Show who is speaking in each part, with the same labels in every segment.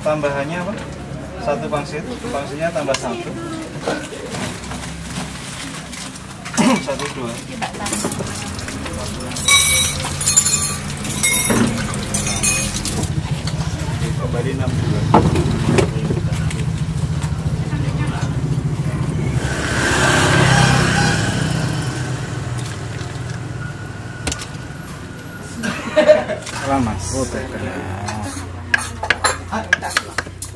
Speaker 1: tambahannya apa? Satu pangsitnya tambah satu. Satu dua. Kembali 62. Lama. Oh,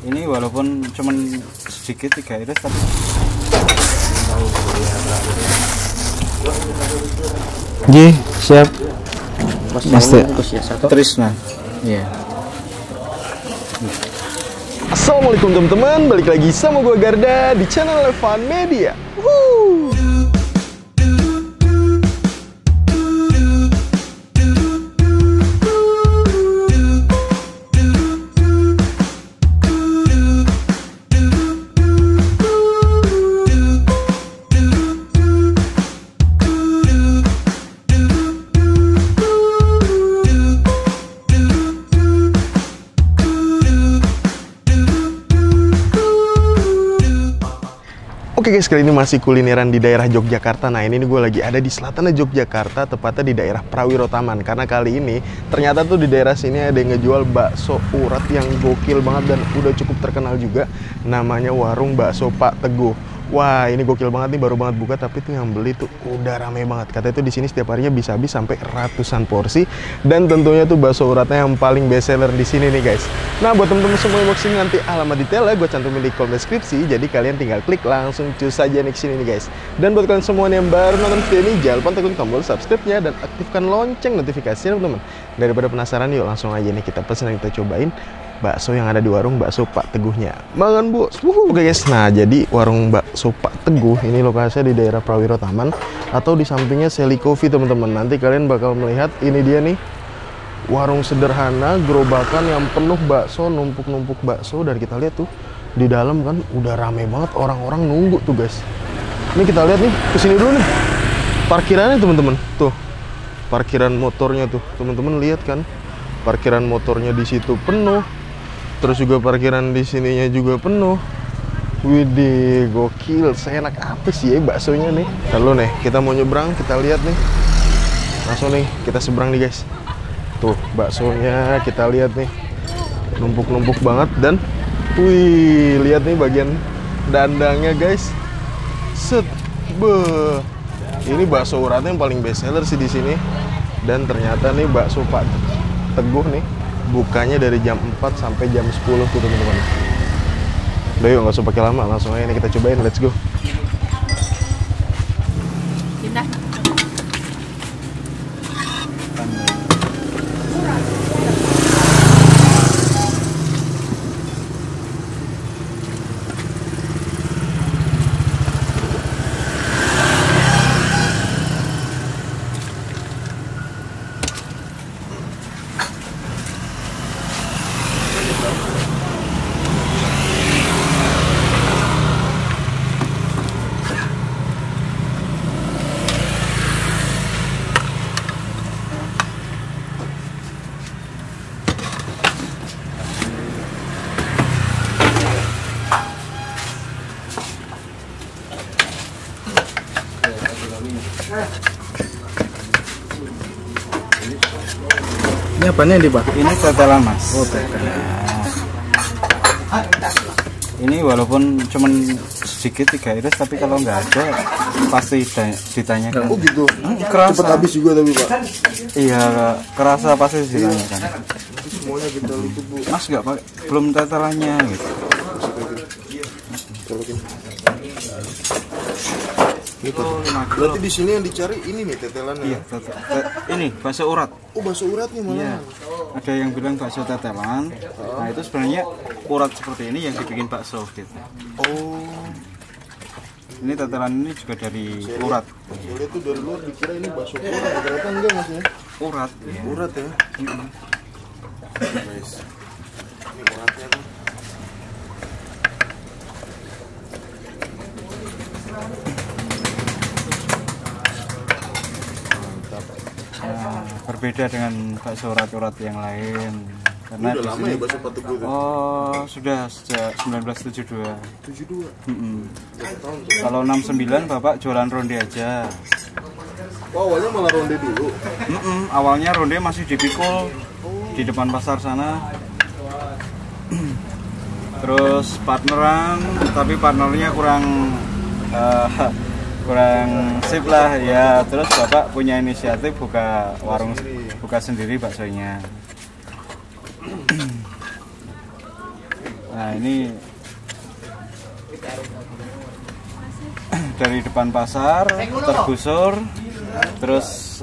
Speaker 1: ini walaupun cuman sedikit 3 iris tapi Ji, siap. Mas Trisna. Iya.
Speaker 2: Assalamualaikum teman-teman, balik lagi sama gua Garda di channel Levan Media. Oke guys, kali ini masih kulineran di daerah Yogyakarta. Nah ini gue lagi ada di selatan Yogyakarta, tepatnya di daerah Prawiro Taman. Karena kali ini ternyata tuh di daerah sini ada yang ngejual bakso urat yang gokil banget dan udah cukup terkenal juga. Namanya warung bakso Pak Teguh. Wah ini gokil banget nih, baru banget buka tapi tuh yang beli tuh udah rame banget. Katanya tuh di sini setiap harinya bisa habis sampai ratusan porsi. Dan tentunya tuh bakso uratnya yang paling best seller di sini nih guys. Nah buat temen-temen semua yang mau kesini nanti alamat detailnya gue cantumin di kolom deskripsi. Jadi kalian tinggal klik langsung cus aja nih kesini nih guys. Dan buat kalian semua yang baru nonton video ini, jangan lupa tekan tombol subscribe-nya dan aktifkan lonceng notifikasinya teman-teman. Daripada penasaran yuk langsung aja nih kita pesen dan kita cobain bakso yang ada di warung bakso Pak Teguhnya. Makan bos. Oke guys, nah jadi warung bakso Pak Teguh ini lokasinya di daerah Prawiro Taman atau di sampingnya Sally Coffee teman-teman. Nanti kalian bakal melihat ini dia nih, warung sederhana gerobakan yang penuh bakso, numpuk-numpuk bakso. Dan kita lihat tuh di dalam kan udah rame banget, orang-orang nunggu tuh guys. Ini kita lihat nih, kesini dulu nih parkirannya teman-teman. Tuh parkiran motornya tuh teman-teman, lihat kan parkiran motornya di situ penuh. Terus juga parkiran di sininya juga penuh. Widih, gokil. Seenak apa sih ya baksonya nih. Lalu nih, kita mau nyebrang, kita lihat nih. Langsung nih, kita seberang nih guys. Tuh, baksonya kita lihat nih. Numpuk-numpuk banget dan wih, lihat nih bagian dandangnya guys. Set. Beuh. Ini bakso uratnya yang paling best seller sih di sini. Dan ternyata nih bakso Pak Teguh nih bukanya dari jam 4 sampai jam 10 tuh teman-teman. Udah yuk nggak usah pakai lama, langsung aja nih kita cobain, let's go.
Speaker 3: Pindah.
Speaker 1: ini apanya nih Pak? Ini tetelan mas. Oh tetelan. Ini walaupun cuman sedikit 3 iris tapi kalau nggak ada pasti ditanyakan.
Speaker 2: Oh gitu.
Speaker 1: Kerasa.
Speaker 2: Cepet habis juga tapi Pak.
Speaker 1: Iya, kerasa pasti ditanyakan.
Speaker 2: Semuanya kita lupa Bu.
Speaker 1: Mas nggak pakai, belum tetelannya gitu.
Speaker 2: Berarti di sini yang dicari ini nih tetelannya.
Speaker 1: Iya, ini bakso urat.
Speaker 2: Oh bakso uratnya malah.
Speaker 1: Iya. Ada yang bilang bakso tetelan. Nah itu sebenarnya urat seperti ini yang dibikin bakso gitu.
Speaker 2: Oh.
Speaker 1: Ini tetelan ini juga dari urat.
Speaker 2: Saya lihat tuh dari luar dikira ini bakso urat, ternyata enggak mas ya.
Speaker 1: Urat. Ya.
Speaker 2: Urat ya. Guys. Ini uratnya tuh.
Speaker 1: Berbeda dengan bakso urat-urat yang lain. Karena
Speaker 2: udah
Speaker 1: di
Speaker 2: lama
Speaker 1: sini,
Speaker 2: ya bakso Pak Teguh itu?
Speaker 1: oh sudah sejak 1972.
Speaker 2: 72? Berapa tahun tuh?
Speaker 1: Kalau 69 Bapak jualan ronde aja.
Speaker 2: Oh, awalnya malah ronde dulu?
Speaker 1: Awalnya ronde masih dipikul di depan pasar sana. Terus partneran, tapi partnernya kurang kurang sip lah ya. Terus Bapak punya inisiatif buka warung, buka sendiri baksonya. Nah ini dari depan pasar tergusur, terus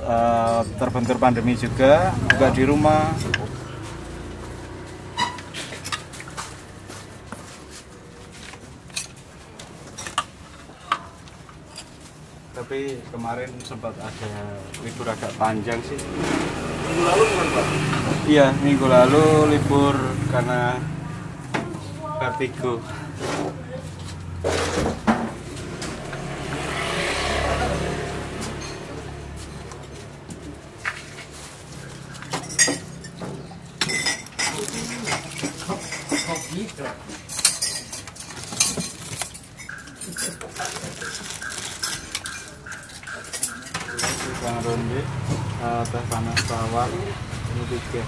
Speaker 1: terbentur pandemi juga, buka di rumah. Tapi kemarin sempat ada libur agak panjang sih.
Speaker 2: Minggu lalu bukan Pak?
Speaker 1: Iya, minggu lalu libur karena vertigo. Bang ronde, teh panas tawar, ini 3,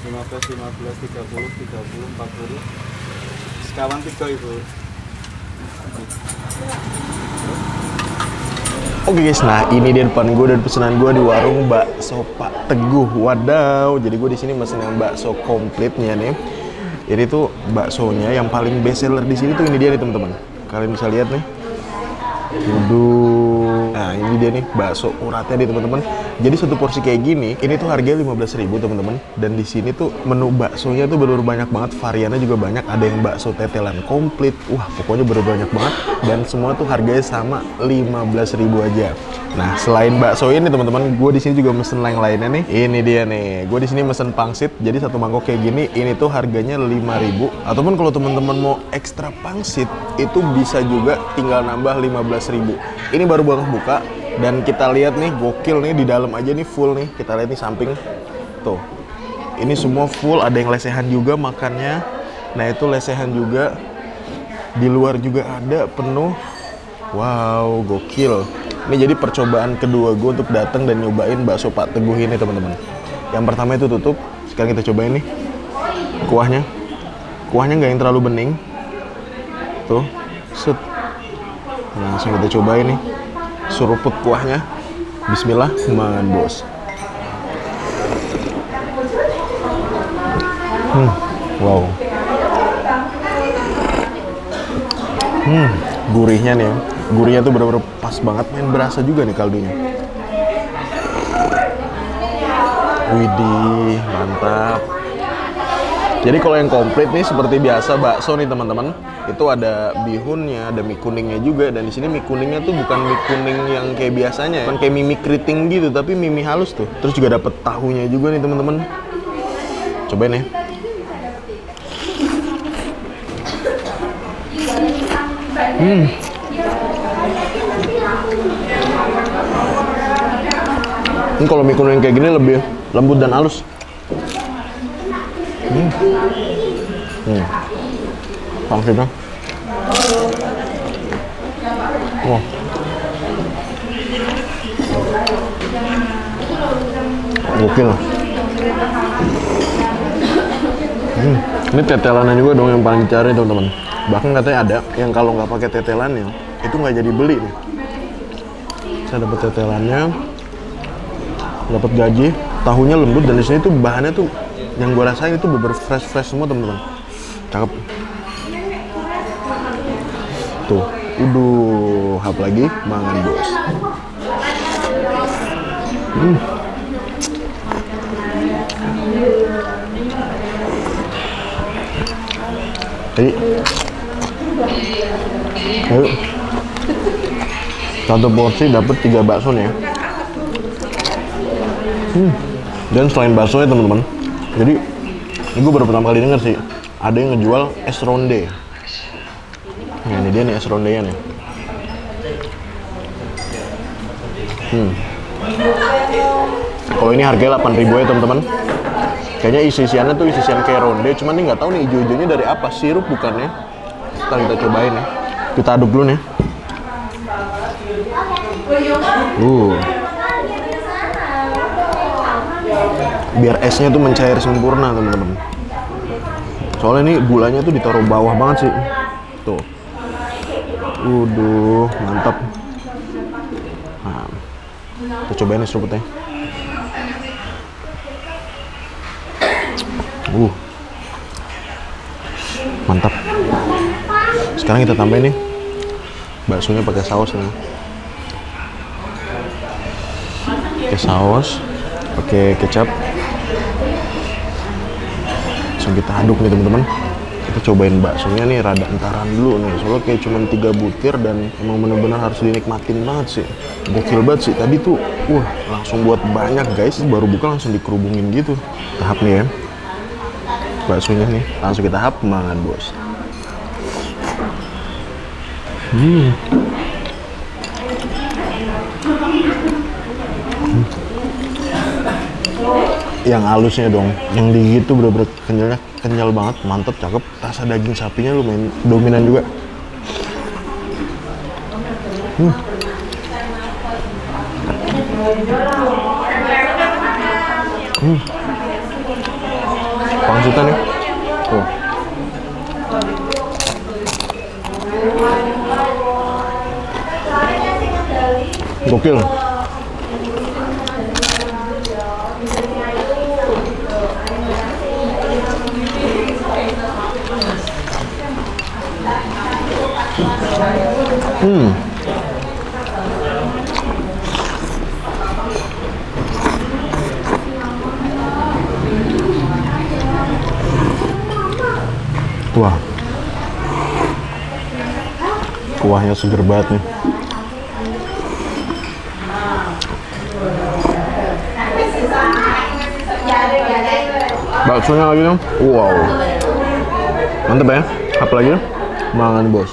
Speaker 1: 15, 15, 30, 30, 40, sekawan 3 Ibu.
Speaker 2: Oke guys, nah ini dia depan gue dan pesanan gue di warung bakso Pak Teguh. Wadaw, jadi gue di sini mesen yang bakso komplitnya nih. Ini tuh baksonya yang paling best seller di sini tuh ini dia nih teman-teman. Kalian bisa lihat nih. Nah ini dia nih bakso uratnya nih teman-teman. Jadi satu porsi kayak gini, ini tuh harganya 15.000 teman-teman. Dan di sini tuh menu baksonya tuh bener banyak banget, variannya juga banyak. Ada yang bakso tetelan komplit, wah pokoknya bener banyak banget. Dan semua tuh harganya sama 15.000 aja. Nah selain bakso ini teman-teman, gue di sini juga mesen yang lainnya nih. Ini dia nih, gue di sini mesen pangsit. Jadi satu mangkok kayak gini, ini tuh harganya 5.000. Ataupun kalau teman-teman mau ekstra pangsit, itu bisa juga tinggal nambah 15.000. Ini baru banget buka. Dan kita lihat nih, gokil nih, di dalam aja nih full nih. Kita lihat nih samping tuh, ini semua full. Ada yang lesehan juga makannya. Nah itu lesehan juga, di luar juga ada penuh. Wow, gokil. Ini jadi percobaan kedua gue untuk datang dan nyobain bakso Pak Teguh ini teman-teman. Yang pertama itu tutup, sekarang kita cobain nih kuahnya. Kuahnya nggak yang terlalu bening tuh, set. Nah, langsung kita cobain nih seruput kuahnya. Bismillah, man bos. Wow. Gurihnya nih, gurihnya tuh bener-bener pas banget, main berasa juga nih kaldunya. Widih, mantap. Jadi kalau yang komplit nih seperti biasa bakso nih teman-teman, itu ada bihunnya, ada mie kuningnya juga. Dan di sini mie kuningnya tuh bukan mie kuning yang kayak biasanya, bukan kayak mie keriting gitu, tapi mie halus tuh. Terus juga dapet tahunya juga nih teman-teman. Cobain ya. Ini kalau mie kuning kayak gini lebih lembut dan halus. Pangsitnya. Wah. Gokil. Ini tetelannya juga dong yang paling dicari teman-teman. Bahkan katanya ada yang kalau nggak pakai tetelannya itu nggak jadi beli nih. Saya dapat tetelannya, dapat gaji, tahunya lembut, dan di sini tuh bahannya tuh yang gue rasain itu bener fresh semua teman-teman. Cakep. Tuh, hap lagi, mangan bos. Jadi, ayo, satu porsi dapat 3 bakso nih ya. Dan selain bakso ya teman-teman, jadi ini gue baru pertama kali denger sih ada yang ngejual es ronde. Nah, ini dia nih es rondenya nih. Kalau ini harganya 8.000 ya teman-teman. Kayaknya isiannya tuh isian kayak ronde, cuman ini nggak tahu nih hijau-hijaunya dari apa, sirup bukannya. Ntar kita cobain ya. Kita aduk dulu nih. Biar esnya tuh mencair sempurna teman-teman. Soalnya ini gulanya tuh ditaruh bawah banget sih. Tuh. Mantap. Nah, kita cobain nih seruputnya. Mantap. Sekarang kita tambahin nih baksonya pakai saus nih. Pakai saus, pakai kecap. Langsung kita aduk nih teman-teman. Kita cobain baksonya nih rada entaran dulu nih. Soalnya kayak cuma 3 butir dan emang bener-bener harus dinikmatin banget sih. Gokil banget sih. Tadi tuh, langsung buat banyak guys. Baru buka langsung dikerubungin gitu. Tahap nih ya. Baksonya nih langsung kita hap banget bos. Yang halusnya dong, yang digigit tuh bener-bener kenyal banget, mantep, cakep. Rasa daging sapinya lumayan dominan juga. Pangsitan ya. Gokil. Wah, kuahnya seger banget nih. Baksonya lagi dong, wow, mantep ya. Apa lagi dong, mangan bos.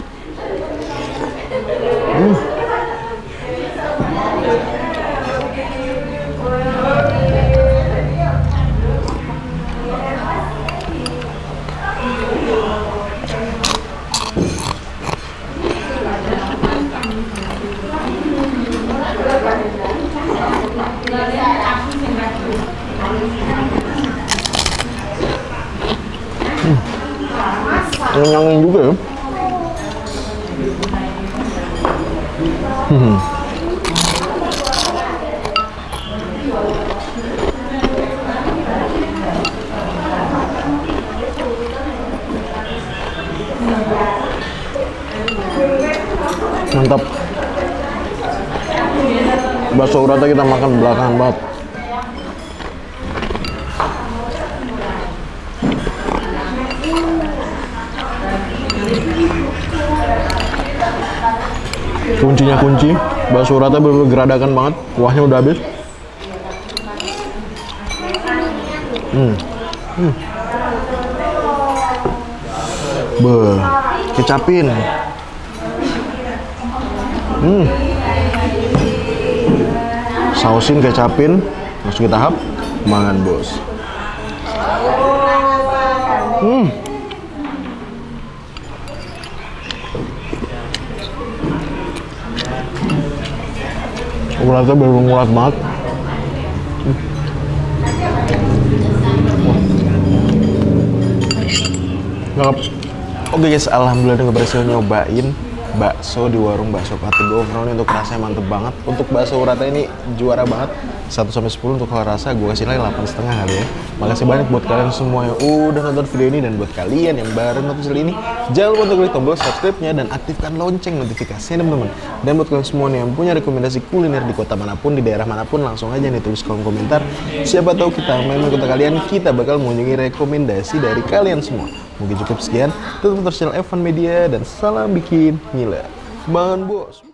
Speaker 2: Ngenyangin juga ya. Mantap. Bakso urata kita makan belakangan banget. Kuncinya kunci, bakso urata bener-bener geradakan banget, kuahnya udah habis. Kecapin. Sausin, kecapin, langsung kita hap, mangan bos. Uratnya bener-bener ngurat banget. Oke guys, alhamdulillah udah berhasil nyobain bakso di warung bakso Katigo. Overall untuk rasanya mantep banget. Untuk bakso urata ini juara banget. 1-10 untuk rasa gue kasih nilai 8,5 kali ya. Makasih banyak buat kalian semua yang udah nonton video ini, dan buat kalian yang baru nonton channel ini, jangan lupa untuk klik tombol subscribe-nya dan aktifkan lonceng notifikasinya teman-teman. Dan buat kalian semua yang punya rekomendasi kuliner di kota manapun, di daerah manapun, langsung aja nih tulis kolom komentar. Siapa tahu kita memang kota kalian, kita bakal mengunjungi rekomendasi dari kalian semua. Mungkin cukup sekian. Tetap terus channel Evan Media dan salam bikin ngiler. Bangun bos.